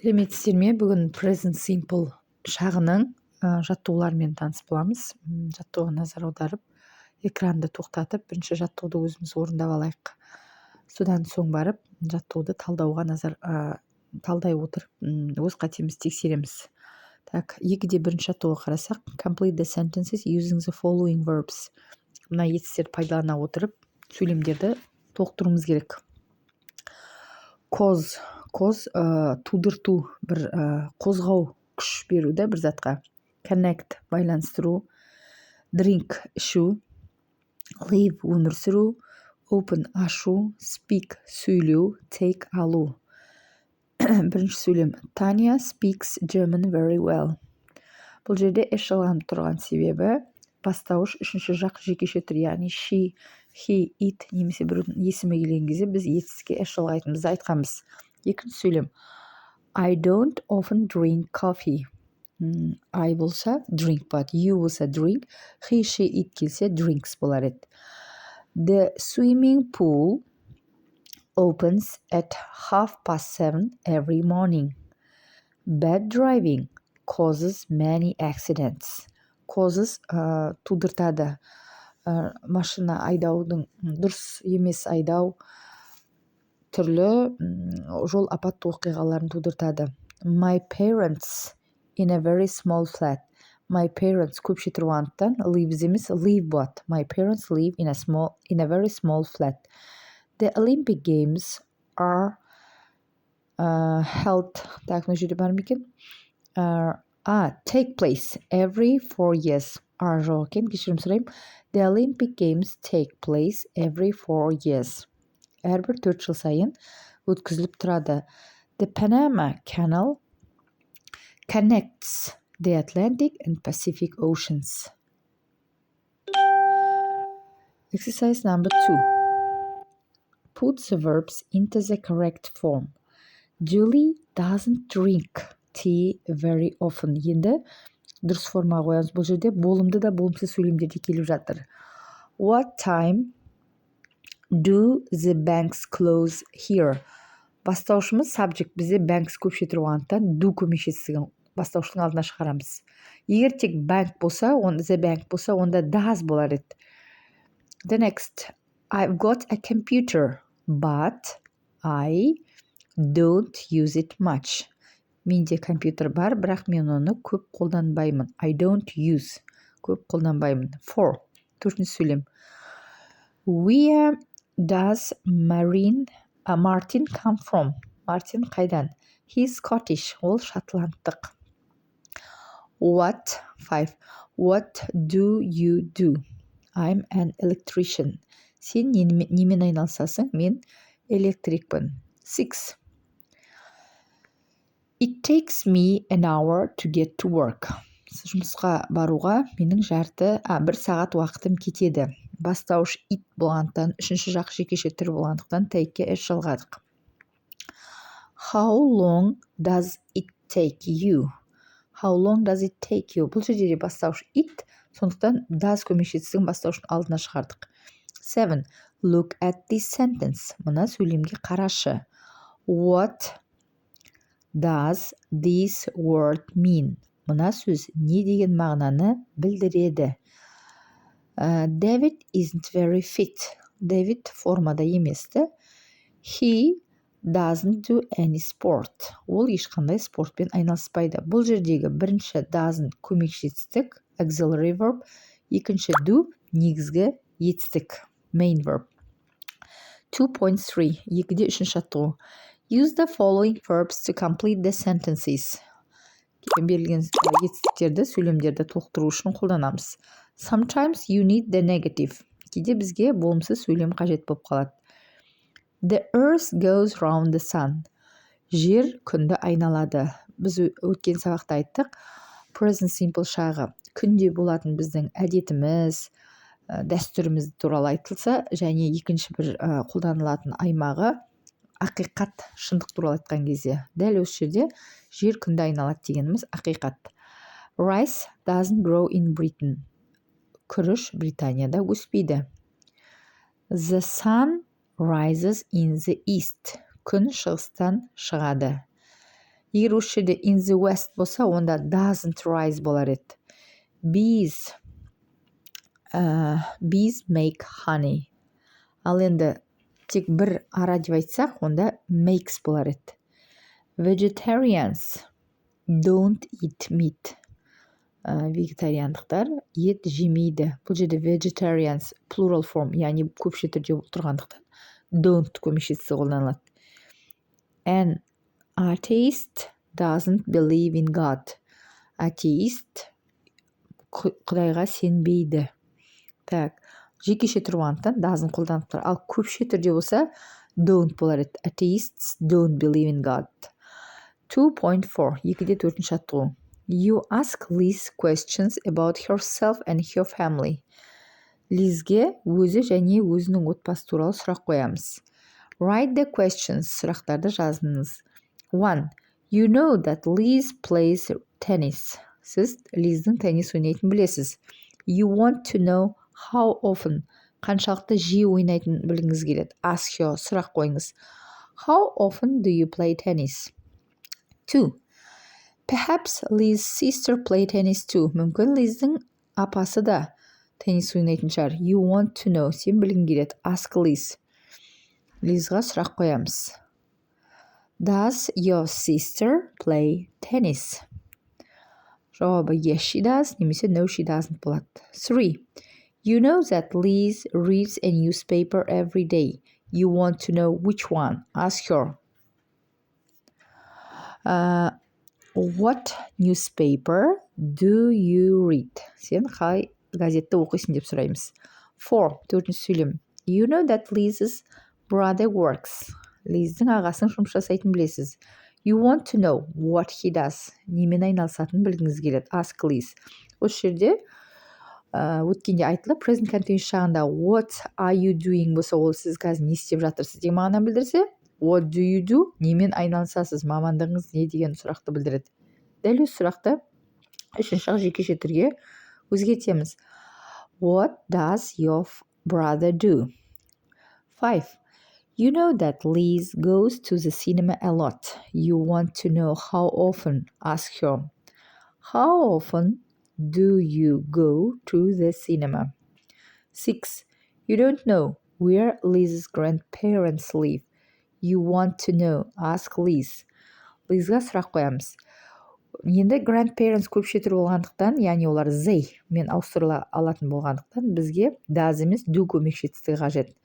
Сәлеметсіздер ме? Бүгін present simple шағының жаттығуларымен таныс боламыз. Жаттығуға назар аударып, экранды тоқтатып, бірінші жаттығуды өзіміз орындап алайық. Содан соң барып, жаттығуды талдай отырып, өз қатемізді тексереміз. Так, екіде бірінші жаттығуға қарасақ, complete the sentences using the following verbs. Мына етістерді пайдалана отырып, сөйлемдерді толықтыруымыз керек. Cause тудырту, бір қозғау күш беруді бір затқа. Connect байланыстыру, drink ішу, live өмір сүру, open ашу, speak сөйлеу, take алу. Бірінші сөйлем. Tanya speaks German very well. Бұл жерде эш жалғанып тұрған себебі бастауыш үшінші жақ жекеше тұр, яғни she, he, it немесе біреудің есімі келген кезде біз етіске эш жалғайтынымызды айтқанбыз. Екінші сөйлем. I don't often drink coffee. I болса drink, but you болса drink. He, she, it келсе drinks болар еді. The swimming pool opens at 7:30 every morning. Bad driving causes many accidents. Causes тудыртады. Машина айдаудың, дұрыс емес айдау түрлі жол апатты оқиғаларын тудыртады. My parents in a very small flat. My parents көпше тұрғандықтан lives емес live болады. My parents live in a very small flat. The Olympic Games are held. Так, мына жерде бар ма екен? Take place every 4 years. Жоқ екен, кешірім сұраймын. The Olympic Games take place every 4 years. Әрбір 4 жыл сайын өткізіліп тұрады. The Panama Canal connects the Atlantic and Pacific Oceans. Exercise number 2. Put the verbs into the correct form. Julie doesn't drink tea very often. Енді дұрыс формаға қоямыз. Бұл жерде болымды да болымсыз сөйлемдерде келіп жатыр. What time do the banks close here? Бастаушымыз subject, бізде banks көпше тұрғандықтан do көмекшісін бастаушының алдына шығарамыз. Егер тек bank болса, the bank болса, онда does болар еді. The next. I've got a computer, but I don't use it much. Менде компьютер бар, бірақ мен оны көп қолданбаймын. I don't use. Көп қолданбаймын. 4. Төртінші сөйлем. Where does Martin come from? Мартин қайдан? He's Scottish. Ол шотландтық. 5. What do you do? I'm an electrician. Сен немен айналысасың? Мен электрикпін. 6. It takes me an hour to get to work. Жұмысқа баруға менің 1 сағат уақытым кетеді. Бастауыш it болғандықтан, үшінші жақ жекеше түр болғандықтан take-ке эш жалғадық. How long does it take you? How long does it take you? Бұл жерде бастауыш it, сондықтан does көмекшісінің бастаушының алдына шығардық. 7. Look at this sentence. Мына сөйлемге қарашы. What does this word mean? Мына сөз не деген мағынаны білдіреді? David isn't very fit. David формада еместі. He doesn't do any sport. Ол ешқандай спортпен айналыспайды. Бұл жердегі бірінші doesn't көмекші етістік, auxiliary verb, екінші do негізгі етістік, main verb. 2.3. Екіде үшінші жаттығу. Use the following verbs to complete the sentences. Берілген етістіктерді, сөйлемдерді толықтыру үшін қолданамыз. Sometimes you need the negative. Кейде бізге болымсыз сөйлем қажет болып қалады. The earth goes round the sun. Жер күнді айналады. Біз өткен сабақта айттық. Present simple шағы күнде болатын біздің әдетіміз, дәстүріміз туралы айтылса, және екінші бір қолданылатын аймағы ақиқат, шындық туралы айтқан кезде. Дәл осы жерде жер күнді айналады дегеніміз ақиқат. Rice doesn't grow in Britain. Күріш Британияда өспейді. The sun rises in the east. Күн шығыстан шығады. Егер осы жерде in the west болса, онда doesn't rise болар еді. Bees make honey. Ал енді тек бір ара деп айтсақ, онда makes болар еді. Vegetarians don't eat meat. Вегетариандықтар ет жемейді. Бұл жерде vegetarians plural form, яғни көпше түрде тұрғандықтан don't көмекшесі қолданылады. An atheist doesn't believe in God. Атеист Құдайға сенбейді. Так, жекеше тұрғандықтан doesn't қолданып тұр. Ал көпше түрде болса don't болар еді. Atheists don't believe in God. 2.4. 2-4 жаттығу. You ask Liz questions about herself and her family. Лизге өзі және өзінің отбасы туралы сұрақ қоямыз. Write the questions. Сұрақтарды жазыңыз. 1. You know that Liz plays tennis. Сіз Лиздің теннис ойнайтынын білесіз. You want to know how often. Қаншалықты жиі ойнайтынын білгіңіз келеді. Ask her. Сұрақ қойыңыз. How often do you play tennis? 2. Perhaps Liz's sister play tennis too. Мүмкін Лиздің апасы да теннис ойнайтын шығар. You want to know. Сен білгің келеді. Ask Liz. Лизға сұрақ қоямыз. Does your sister play tennis? Жауабы yes she does, немесе no she doesn't болады. 3. You know that Liz reads a newspaper every day. You want to know which one. Ask her. What newspaper do you read? Сен қай газетті оқисың деп сұраймыз. 4. Төртінші сөйлем. You know that Liz's brother works. Лиздің ағасының жұмыс жасайтынын білесіз. You want to know what he does. Немен айналысатынын білгіңіз келеді. Ask Liz. Осы жерде өткенде айтылып, present continuous шағында what are you doing болса, ол сіз қазір не істеп жатырсыз деген мағынаны білдірсе, what do you do? Немен айналысасыз? Мамандығыңыз не деген сұрақты білдіреді. Дәл осы сұрақты үшінші жекеше түрге өзгертеміз. What does your brother do? 5. You know that Liz goes to the cinema a lot. You want to know how often. Ask her. How often do you go to the cinema? 6. You don't know where Liz's grandparents live. You want to know. Ask Liz. Lizға сұрақ қоямыз. Енді grandparents көпше түрі болғандықтан, яғни олар they мен ауыстырыла алатын болғандықтан, бізге does емес do көмекшесі қажет.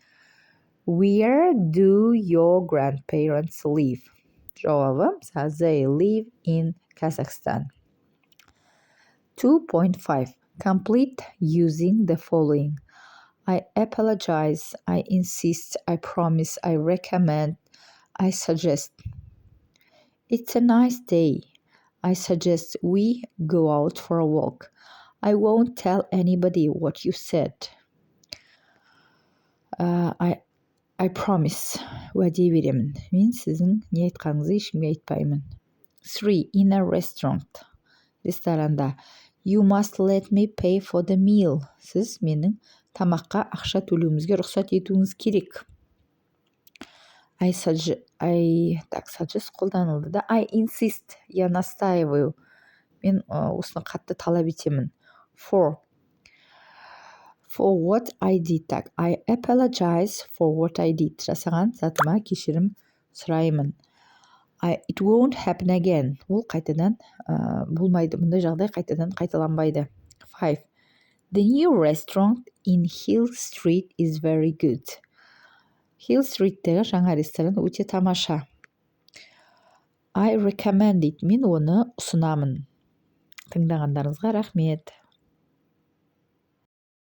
Where do your grandparents live? Жауабы, they live in Kazakhstan. 2.5. Complete using the following. I apologize, I insist, I promise, I recommend, I suggest. It's a nice day. I suggest we go out for a walk. I won't tell anybody what you said. I promise. Уәде беремін. Мен сіздің не айтқаныңызды ешкімге айтпаймын. 3. In a restaurant. Ресторанда. You must let me pay for the meal. Сіз менің тамаққа ақша төлеуімізге рұқсат етуіңіз керек. I suggest қолданылды да. I insist. Я настаиваю. Мен осыны қатты талап етемін. 4. For what I did. Так, I apologize for what I did. Жасаған затыма кешірім сұраймын. It won't happen again. Ол қайтадан болмайды. Бұндай жағдай қайтадан қайталанбайды. 5. The new restaurant in Hill Street is very good. Hill Street'тегі жаңа ресторан өте тамаша. I recommend it. Мен оны ұсынамын. Тыңдағандарыңызға рахмет.